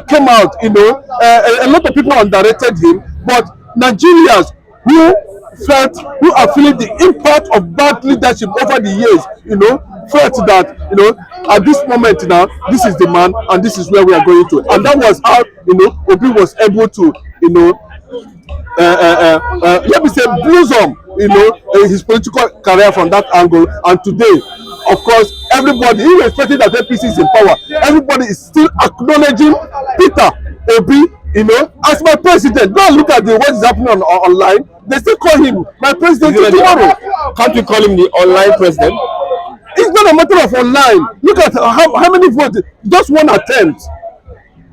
came out, a lot of people underrated him, but Nigerians who are feeling the impact of bad leadership over the years, felt that, at this moment now, this is the man and this is where we are going to. And that was how, Obi was able to, let me say, blossom, his political career from that angle. And today, of course, everybody, irrespective that APC is in power, everybody is still acknowledging Peter Obi, as my president. Go and look at what is happening online. They still call him my president tomorrow. Can't we call him the online president? It's not a matter of online. Look at how many votes, just one attempt.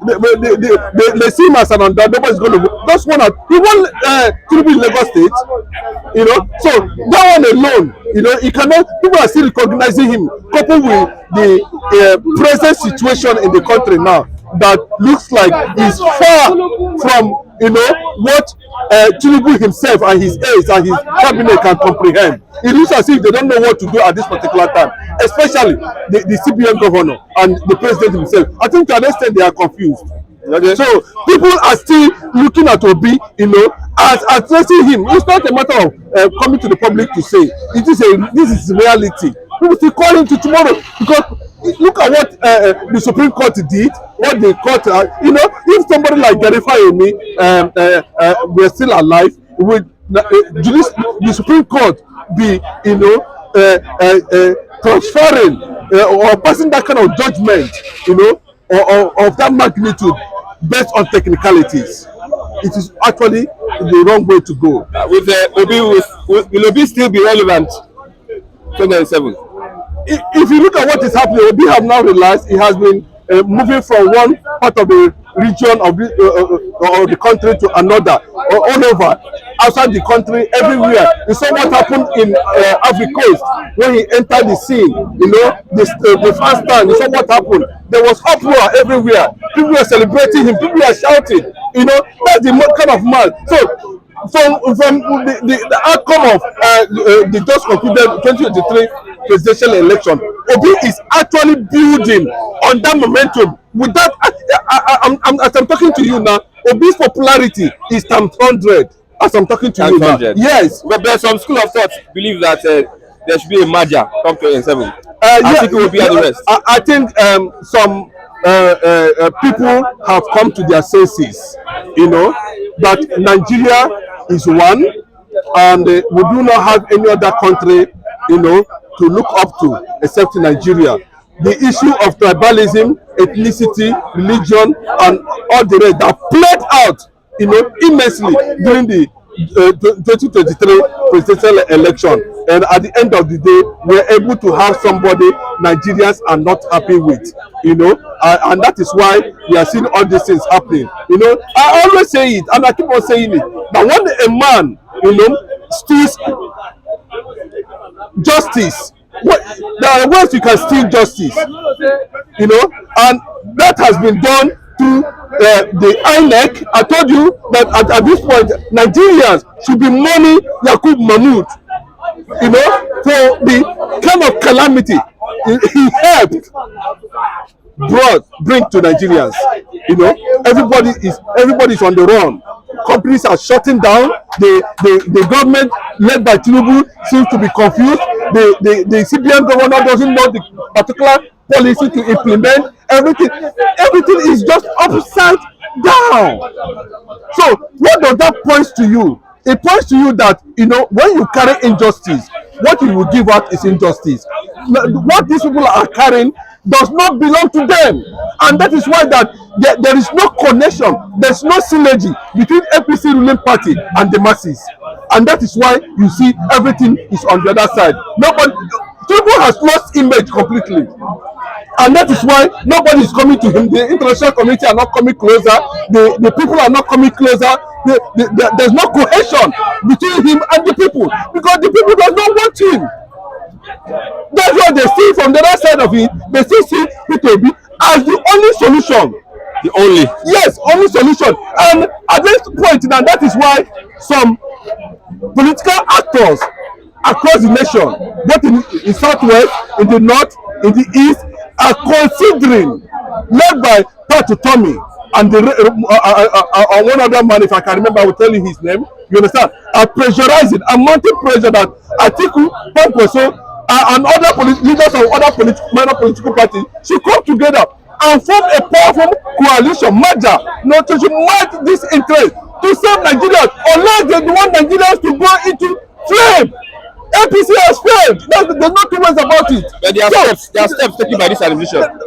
They see him as an under. Nobody's going to vote. Just one. He won to be in Lagos State. So that one alone, he cannot. People are still recognizing him, coupled with the present situation in the country now that looks like he's far from what Tinubu himself and his aides and his cabinet can comprehend. It looks as if they don't know what to do at this particular time, especially the CBN governor and the president himself. I think to an extent they are confused. Okay. So people are still looking at Obi, as addressing him. It's not a matter of coming to the public to say this is reality. People still call him to tomorrow because look at what the Supreme Court did. What the court, if somebody like Fayemi were still alive, would the Supreme Court be, transferring or passing that kind of judgment, or of that magnitude based on technicalities? It is actually the wrong way to go. With Obi, will Obi still be relevant 2027? If you look at what is happening, Obi have now realized he has been moving from one part of the region of the country to another, or all over, outside the country, everywhere. You saw what happened in Ivory Coast when he entered the scene. The first time, you saw what happened. There was uproar everywhere. People were celebrating him. People were shouting. That's the kind of man. So from the outcome of the just concluded 2023 presidential election, Obi is actually building on that momentum. With that, as I'm talking to you now, Obi's popularity is times 100. As I'm talking to you now, yes. But there's some school of thought believe that there should be a merger come 2027. I think it will be at the rest. I think some people have come to their senses, that Nigeria is one, and we do not have any other country, to look up to except Nigeria. The issue of tribalism, ethnicity, religion, and all the rest that played out, immensely during the 2023 presidential election. And at the end of the day, we're able to have somebody Nigerians are not happy with, and that is why we are seeing all these things happening. I always say it, and I keep on saying it, that when a man, steals justice, there are ways you can steal justice, and that has been done through the INEC. I told you that at this point, Nigerians should be mourning Yakub Mahmood, for the kind of calamity he helped bring to Nigerians. Everybody is on the run. Companies are shutting down. The government led by Tinubu seems to be confused. The CBN governor doesn't know the particular policy to implement. Everything is just upside down. So what does that point to you? It points to you that when you carry injustice, what you will give out is injustice. What these people are carrying does not belong to them, and that is why that there is no connection, there's no synergy between APC ruling party and the masses, and that is why you see everything is on the other side. Tinubu has lost image completely, and that is why nobody is coming to him. The international community are not coming closer. The people are not coming closer. There's no cohesion between him and the people, because the people do not want him. That's why they see from the other side of it, they still see Peter Obi as the only solution. Only solution. And at this point now, that is why some political actors across the nation, both in Southwest, in the North, in the East, are considering, led by Pat Tommy and one other man, if I can remember, I will tell you his name. You understand? Are pressurizing, and mounting pressure that Atiku, Kwankwaso, and other leaders of other minor political parties should come together and form a powerful coalition, merger, to merge this interest to save Nigerians, unless they want Nigerians to go into flame. APC has failed. There's no two ways about it. But there are steps taken by this administration.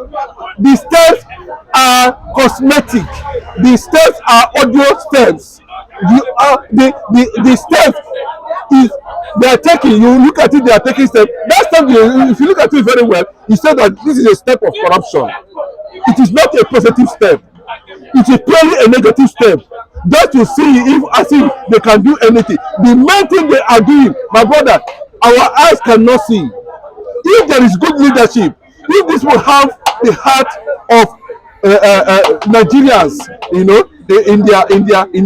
The steps are cosmetic. The steps are audio steps. The steps is they are taking. You look at it, they are taking steps. That step, if you look at it very well, you say that this is a step of corruption. It is not a positive step. It is purely a negative step. Just to see as if they can do anything. The main thing they are doing, my brother, our eyes cannot see. If there is good leadership, if this will have the heart of Nigerians, in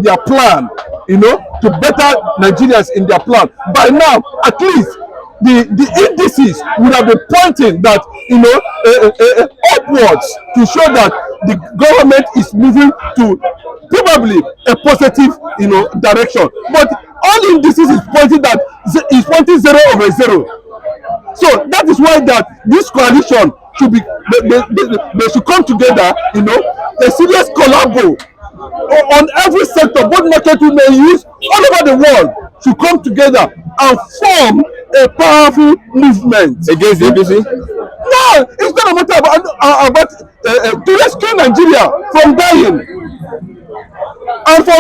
their plan, to better Nigerians in their plan. By now, at least the indices would have been pointing that upwards to show that the government is moving to probably a positive direction. But all indices is pointing that is pointing 0/0. So that is why that this coalition should be they should come together, a serious collabo on every sector, both market women use all over the world should come together and form a powerful movement against the APC. No, it's not a matter about to rescue Nigeria from dying. And for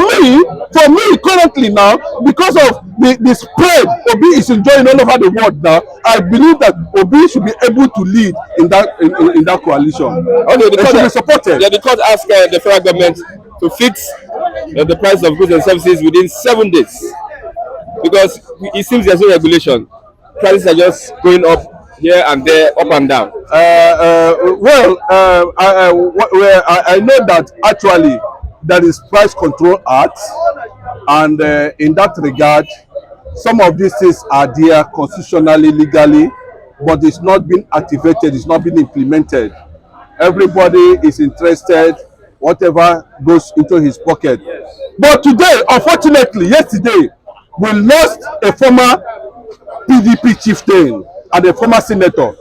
me currently now, because of the spread Obi is enjoying all over the world now, I believe that Obi should be able to lead in that coalition. Okay, the court should be supported. Yeah, the court asked the federal government to fix the price of goods and services within 7 days, because it seems there's no regulation. Prices are just going up here and there, up and down. I know that actually there is price control act, and in that regard, some of these things are there constitutionally, legally, but it's not been activated, it's not been implemented. Everybody is interested, whatever goes into his pocket. But today, unfortunately, yesterday, we lost a former PDP chieftain and a former senator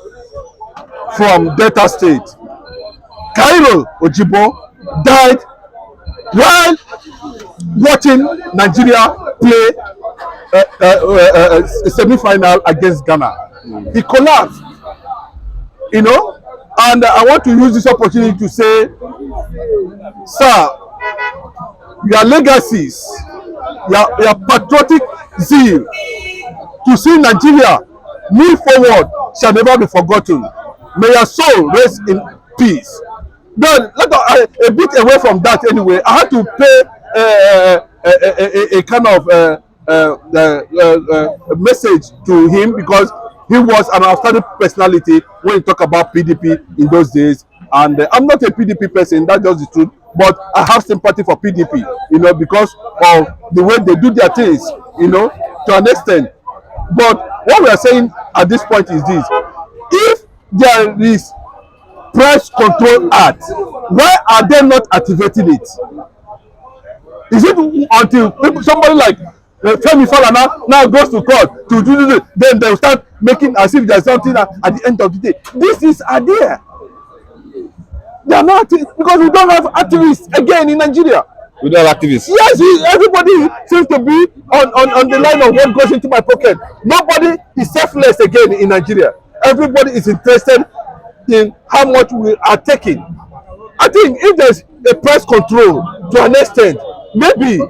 from Delta State. Cairo Ojibo died while watching Nigeria play a semi-final against Ghana. He collapsed, and I want to use this opportunity to say, sir, your legacies, your patriotic zeal to see Nigeria move forward shall never be forgotten. May your soul rest in peace. Then, a bit away from that anyway, I had to pay a kind of message to him, because he was an outstanding personality when you talk about PDP in those days. And I'm not a PDP person, that's just the truth. But I have sympathy for PDP, because of the way they do their things, to an extent. But what we are saying at this point is this: if there is price control act, why are they not activating it? Is it until somebody like Femi Falana now goes to court to do this, then they will start making as if there's something at the end of the day? This is idea. They are not, because we don't have activists again in Nigeria. We don't have activists. Yes, everybody seems to be on the line of what goes into my pocket. Nobody is selfless again in Nigeria. Everybody is interested in how much we are taking. I think if there's a price control to an extent, maybe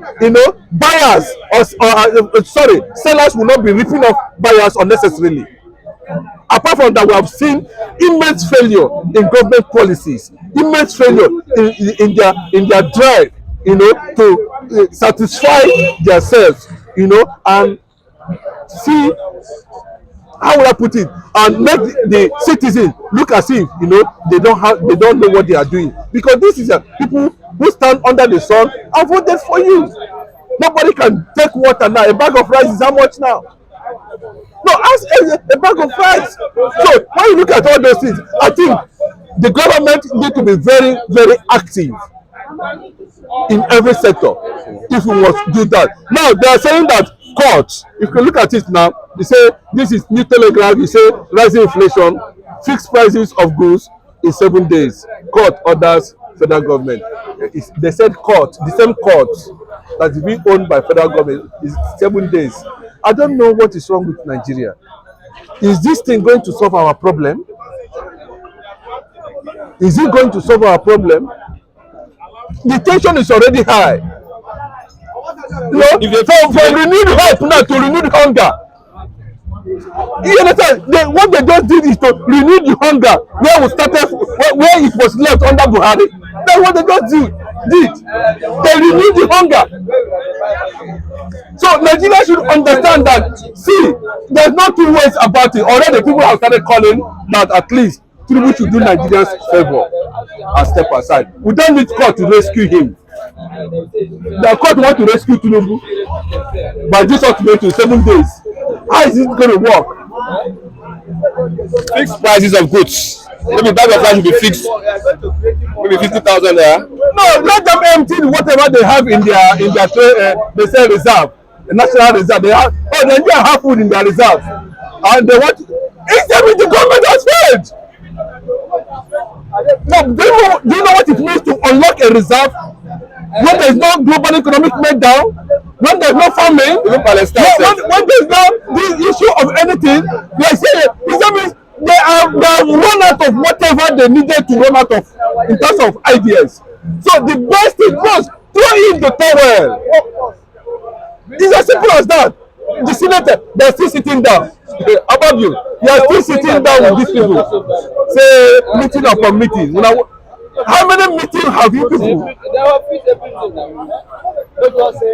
buyers or sellers will not be ripping off buyers unnecessarily. Apart from that, we have seen immense failure in government policies, immense failure in their drive, to satisfy themselves, and see, how will I put it, and make the citizens look as if they don't know what they are doing, because this is people who stand under the sun and voted for you. Nobody can take water now. A bag of rice is how much now? No, ask a bag of rice. So when you look at all those things, I think the government need to be very, very active in every sector if we must do that. Now they are saying that court, if you look at it now, they say this is new telegraph, you say rising inflation, fixed prices of goods in 7 days. Court orders federal government. They said court, the same court that is being owned by federal government is 7 days. I don't know what is wrong with Nigeria. Is this thing going to solve our problem? Is it going to solve our problem? The tension is already high. You know, from renewed hope now to renewed hunger. You understand? What they just did is to renew the hunger where we started, where it was left under Buhari. That's what they just did. They renewed the hunger. So Nigeria should understand that. See, there's no two ways about it. Already people have started calling that at least Tinubu should do Nigerians favor and step aside. We don't need court to rescue him. The court want to rescue Tinubu by this ultimatum 7 days. How is it going to work? Fixed prices of goods. Maybe bag of rice should be fixed. Maybe 50,000 there. No, let them empty whatever they have in their they say reserve, the national reserve. They have Nigeria have food in their reserve, and they want. Instead, the government has failed. No, do you know what it means to unlock a reserve when there is no global economic meltdown, when there is no famine, when there is no the issue of anything? Like say, that means they have run out of whatever they needed to run out of in terms of ideas. So the best thing was throw in the towel. It's as simple as that. The senator, they're still sitting down. Above you are still sitting down with these people. Say meeting upon meeting. You know, how many meetings have you people?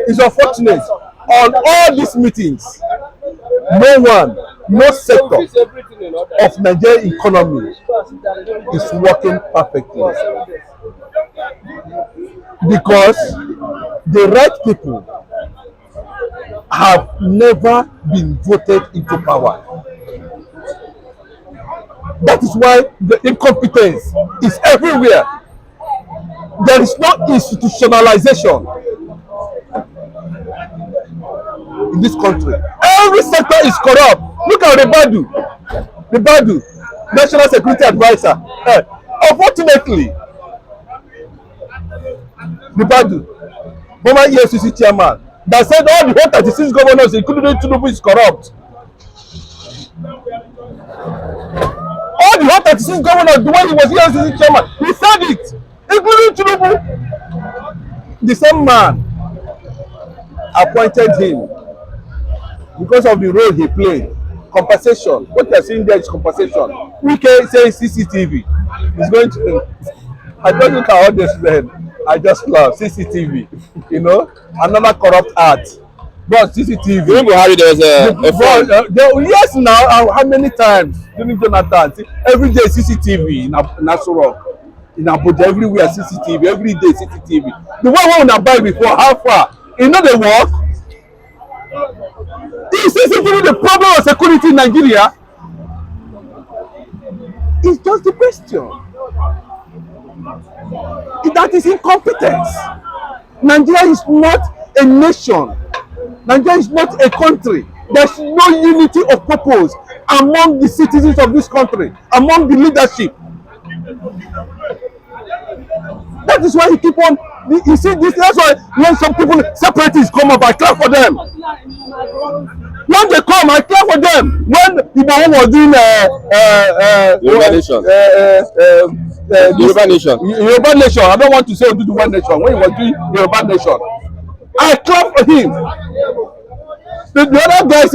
It's unfortunate. On all these meetings, no sector of Nigerian economy is working perfectly. Because the right people have never been voted into power. That is why the incompetence is everywhere. There is no institutionalization in this country. Every sector is corrupt. Look at Ribadu, National Security Advisor. Unfortunately, Ribadu, former EFCC chairman, that said all the whole 36 governors, including Tinubu, is corrupt. All the whole 36 governors, the one he was EFCC chairman, he said it, including Tinubu. The same man appointed him because of the role he played. Compensation. What you're seeing there is compensation. We can say CCTV. He's going to. I don't look at all this then. I just love CCTV. You know, another corrupt act. But CCTV. Remember how there was a yes, now how many times during Jonathan? See, every day CCTV in Nasoro, in Abuja, everywhere CCTV. Every day CCTV. The one we buy before, how far? You know the work. Is CCTV the problem of security in Nigeria? It's just the question. That is incompetence. Nigeria is not a nation. Nigeria is not a country. There's no unity of purpose among the citizens of this country, among the leadership. That is why you keep on. You see this. That's why when some people separatists come up, I clap for them. When they come, I clap for them. When Ibrahim was doing Yoruba Nation. I don't want to say Oduduwa Nation. When he was doing Yoruba Nation, I clap for him. The other guys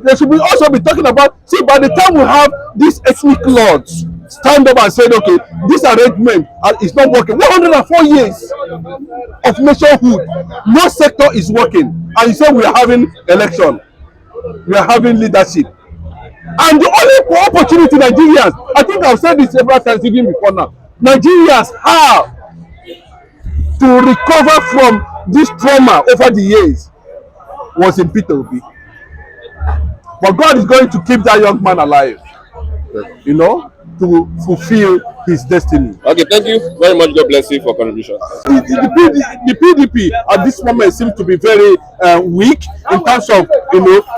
they should be also be talking about. See, by the time we have these ethnic lords stand up and say, okay, this arrangement is not working. 104 years of nationhood, no sector is working, and you say we are having election, we are having leadership, and the only opportunity Nigerians, I think I've said this several times even before now, Nigerians have to recover from this trauma over the years was in Peter Obi. But God is going to keep that young man alive. You know, to fulfill his destiny. Okay, thank you very much. God bless you for contribution. The PDP at this moment seems to be very weak in terms of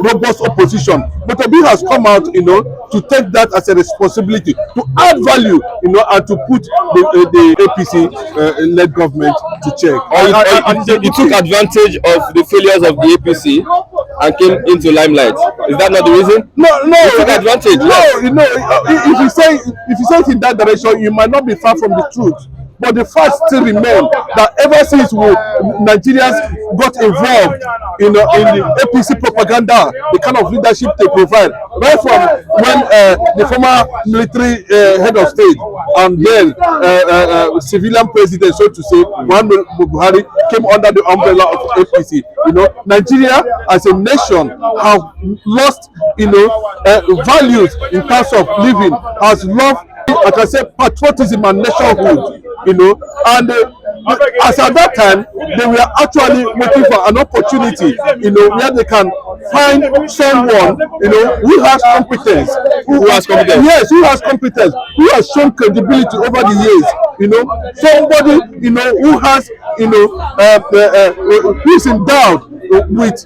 robust opposition. But Obi has come out to take that as a responsibility to add value and to put the APC led government to check. He took advantage of the failures of the APC and came into limelight. Is that not the reason? No. He took advantage. No. If you say it in that direction, you might not be far from the truth. But the fact still remains that ever since Nigerians got involved in the APC propaganda, the kind of leadership they provide, right from when the former military head of state and then civilian president, so to say, Muhammadu Buhari, came under the umbrella of APC. Nigeria as a nation have lost, values in terms of living, has lost, like I said, patriotism and nationhood. And as at that time, they were actually waiting for an opportunity, where they can find someone, who has competence. Who has competence? Yes, who has competence, who has shown credibility over the years. Somebody, who has, who is endowed with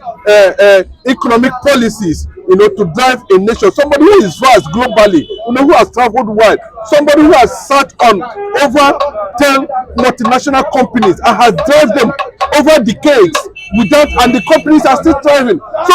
economic policies, to drive a nation. Somebody who is vast globally, who has traveled wide. Somebody who has sat on over 10 multinational companies and has driven them over decades and the companies are still thriving. So